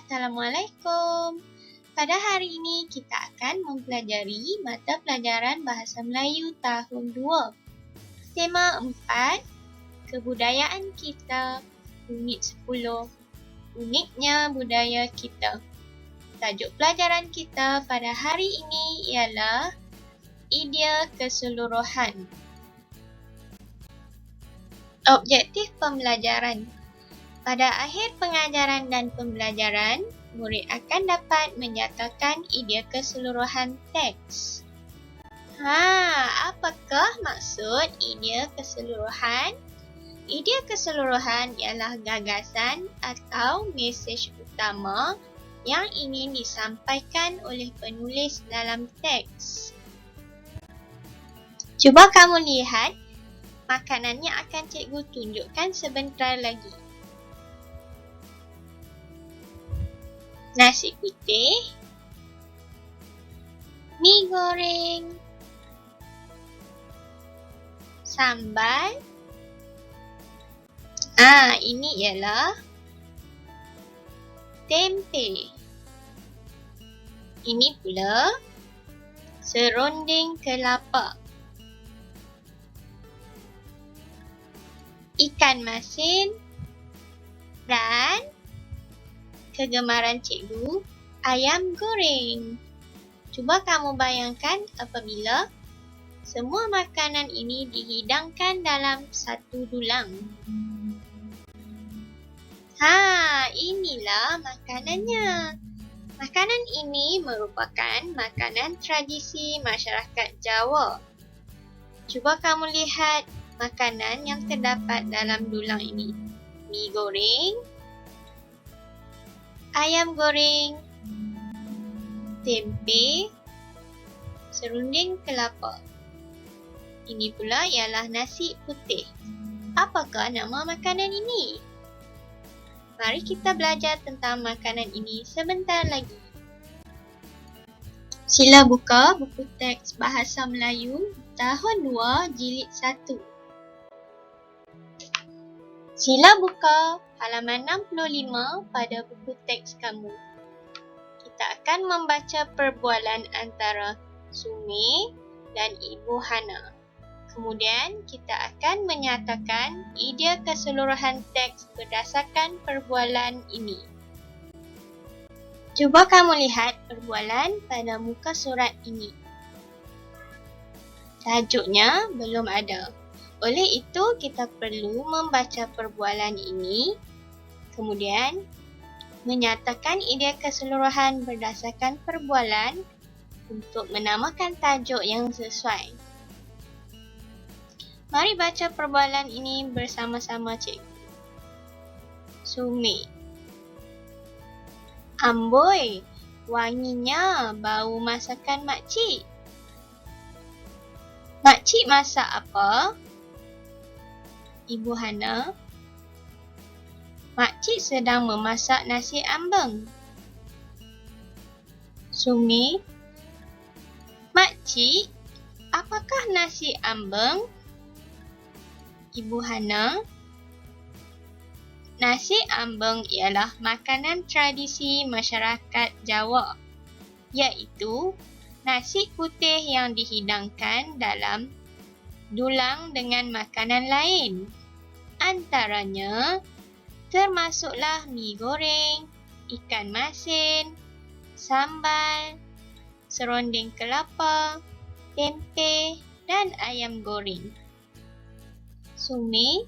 Assalamualaikum. Pada hari ini kita akan mempelajari mata pelajaran Bahasa Melayu tahun 2. Tema 4, Kebudayaan kita, unit 10. Uniknya budaya kita. Tajuk pelajaran kita pada hari ini ialah idea keseluruhan. Objektif pembelajaran. Pada akhir pengajaran dan pembelajaran, murid akan dapat menyatakan idea keseluruhan teks. Apakah maksud idea keseluruhan? Idea keseluruhan ialah gagasan atau mesej utama yang ingin disampaikan oleh penulis dalam teks. Cuba kamu lihat makanan yang akan cikgu tunjukkan sebentar lagi. Nasi putih, mi goreng, sambal. Ini ialah tempe. Ini pula serunding kelapa. Ikan masin dan kegemaran cikgu, ayam goreng. Cuba kamu bayangkan apabila semua makanan ini dihidangkan dalam satu dulang. Inilah makanannya. Makanan ini merupakan makanan tradisi masyarakat Jawa. Cuba kamu lihat makanan yang terdapat dalam dulang ini. Mi goreng, ayam goreng, tempe, serunding kelapa. Ini pula ialah nasi putih. Apakah nama makanan ini? Mari kita belajar tentang makanan ini sebentar lagi. Sila buka buku teks Bahasa Melayu tahun 2 jilid 1. Sila buka halaman 65 pada buku teks kamu. Kita akan membaca perbualan antara Sumi dan Ibu Hana. Kemudian kita akan menyatakan idea keseluruhan teks berdasarkan perbualan ini. Cuba kamu lihat perbualan pada muka surat ini. Tajuknya belum ada. Oleh itu, kita perlu membaca perbualan ini, kemudian menyatakan idea keseluruhan berdasarkan perbualan untuk menamakan tajuk yang sesuai. Mari baca perbualan ini bersama-sama cikgu. Sumi. Amboi, wanginya bau masakan makcik. Makcik masak apa? Ibu Hana. Makcik sedang memasak nasi ambeng. Sumi. Makcik, apakah nasi ambeng? Ibu Hana. Nasi ambeng ialah makanan tradisi masyarakat Jawa, iaitu nasi putih yang dihidangkan dalam dulang dengan makanan lain. Antaranya termasuklah mi goreng, ikan masin, sambal, serunding kelapa, tempe dan ayam goreng. Sumi,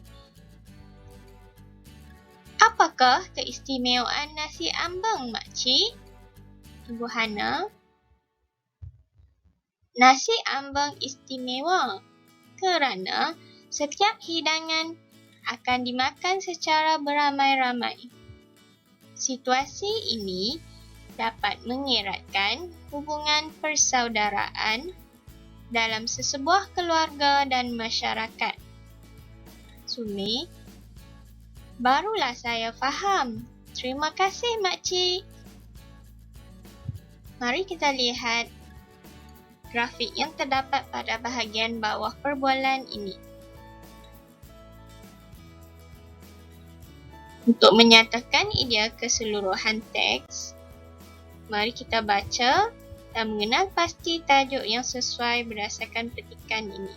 apakah keistimewaan nasi ambeng, makcik? Ibu Hana. Nasi ambeng istimewa kerana setiap hidangan akan dimakan secara beramai-ramai. Situasi ini dapat mengeratkan hubungan persaudaraan dalam sesebuah keluarga dan masyarakat. Sumi, barulah saya faham. Terima kasih, makcik. Mari kita lihat grafik yang terdapat pada bahagian bawah perbualan ini. Untuk menyatakan idea keseluruhan teks, mari kita baca dan mengenal pasti tajuk yang sesuai berdasarkan petikan ini.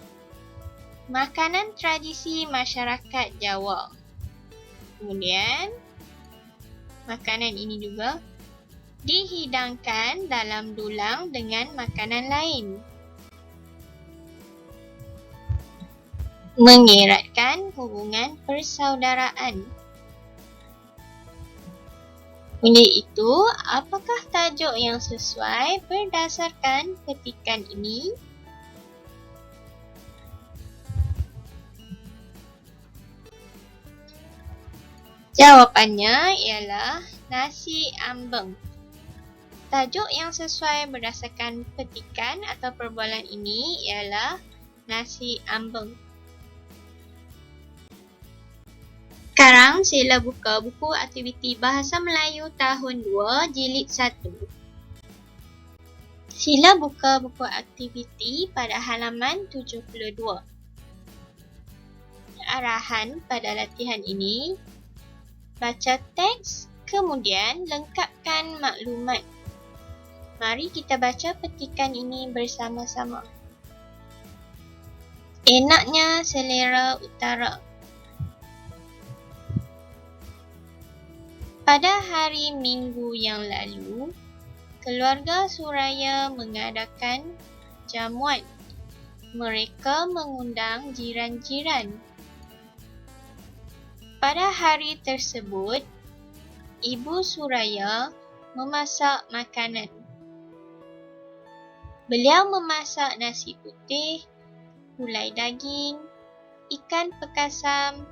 Makanan tradisi masyarakat Jawa. Kemudian, makanan ini juga dihidangkan dalam dulang dengan makanan lain. Mengeratkan hubungan persaudaraan. Oleh itu, apakah tajuk yang sesuai berdasarkan petikan ini? Jawapannya ialah nasi ambeng. Tajuk yang sesuai berdasarkan petikan atau perbualan ini ialah nasi ambeng. Sekarang sila buka buku aktiviti Bahasa Melayu tahun 2 jilid 1. Sila buka buku aktiviti pada halaman 72. Arahan pada latihan ini, baca teks, kemudian lengkapkan maklumat. Mari kita baca petikan ini bersama-sama. Enaknya selera utara. Pada hari Minggu yang lalu, keluarga Suraya mengadakan jamuan. Mereka mengundang jiran-jiran. Pada hari tersebut, Ibu Suraya memasak makanan. Beliau memasak nasi putih, gulai daging, ikan pekasam,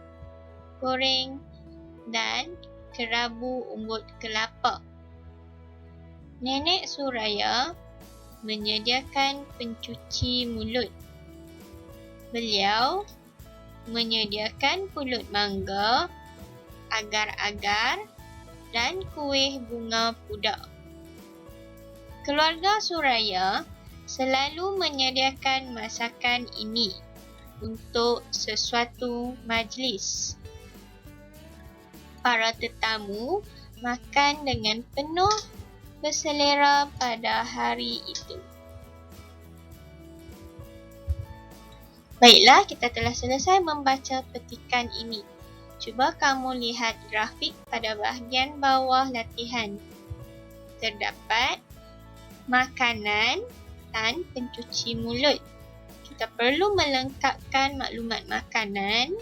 goreng dan kerabu umbut kelapa. Nenek Suraya menyediakan pencuci mulut. Beliau menyediakan pulut mangga, agar-agar dan kuih bunga pudak. Keluarga Suraya selalu menyediakan masakan ini untuk sesuatu majlis. Para tetamu makan dengan penuh berselera pada hari itu. Baiklah, kita telah selesai membaca petikan ini. Cuba kamu lihat grafik pada bahagian bawah latihan. Terdapat makanan dan pencuci mulut. Kita perlu melengkapkan maklumat makanan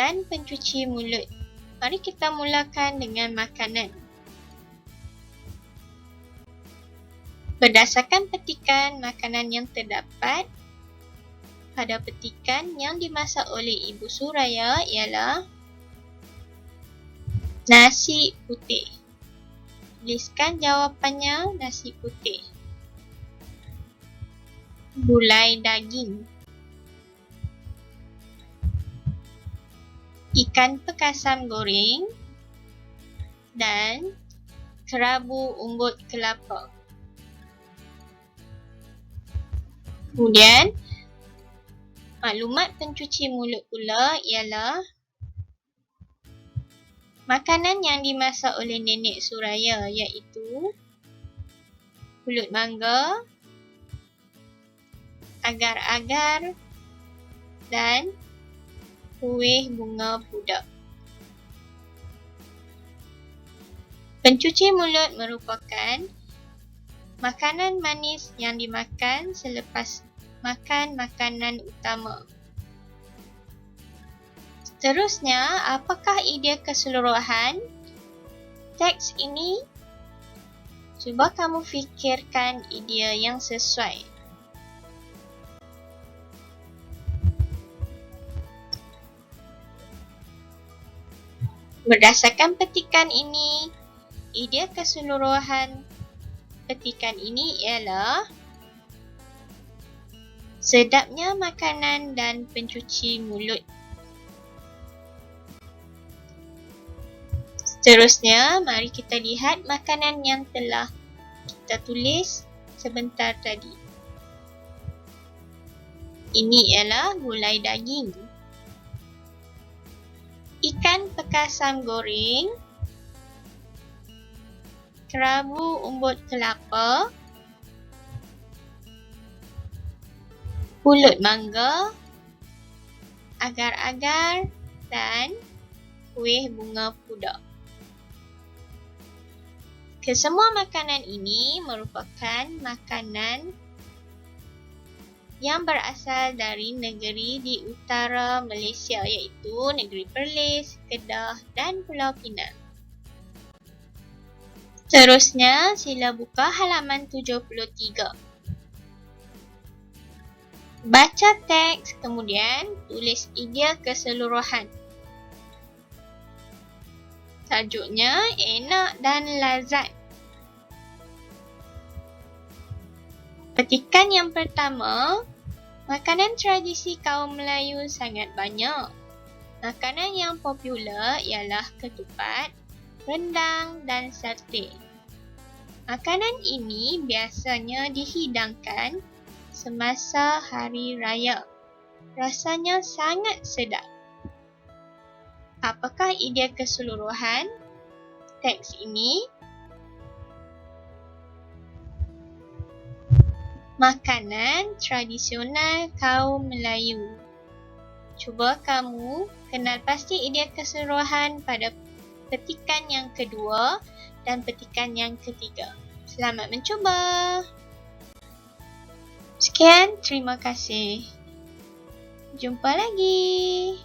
dan pencuci mulut. Mari kita mulakan dengan makanan. Berdasarkan petikan, makanan yang terdapat pada petikan yang dimasak oleh Ibu Suraya ialah nasi putih. Tuliskan jawapannya, nasi putih. Gulai daging. Ikan pekasam goreng dan kerabu umbut kelapa. Kemudian, maklumat pencuci mulut pula ialah makanan yang dimasak oleh Nenek Suraya iaitu pulut mangga, agar-agar dan kuih bunga pudak. Pencuci mulut merupakan makanan manis yang dimakan selepas makan makanan utama. Seterusnya, apakah idea keseluruhan teks ini? Cuba kamu fikirkan idea yang sesuai. Berdasarkan petikan ini, idea keseluruhan petikan ini ialah sedapnya makanan dan pencuci mulut. Seterusnya, mari kita lihat makanan yang telah kita tulis sebentar tadi. Ini ialah gulai daging. ikan pekasam goreng, kerabu umbut kelapa, pulut mangga, agar-agar dan kuih bunga pudak. Kesemua makanan ini merupakan makanan yang berasal dari negeri di utara Malaysia iaitu negeri Perlis, Kedah dan Pulau Pinang. Seterusnya, sila buka halaman 73. Baca teks, kemudian tulis idea keseluruhan. Tajuknya enak dan lazat. Petikan yang pertama, makanan tradisi kaum Melayu sangat banyak. Makanan yang popular ialah ketupat, rendang dan sate. Makanan ini biasanya dihidangkan semasa hari raya. Rasanya sangat sedap. Apakah idea keseluruhan teks ini? Makanan tradisional kaum Melayu. Cuba kamu kenal pasti idea keseluruhan pada petikan yang kedua dan petikan yang ketiga. Selamat mencuba! Sekian, terima kasih. Jumpa lagi!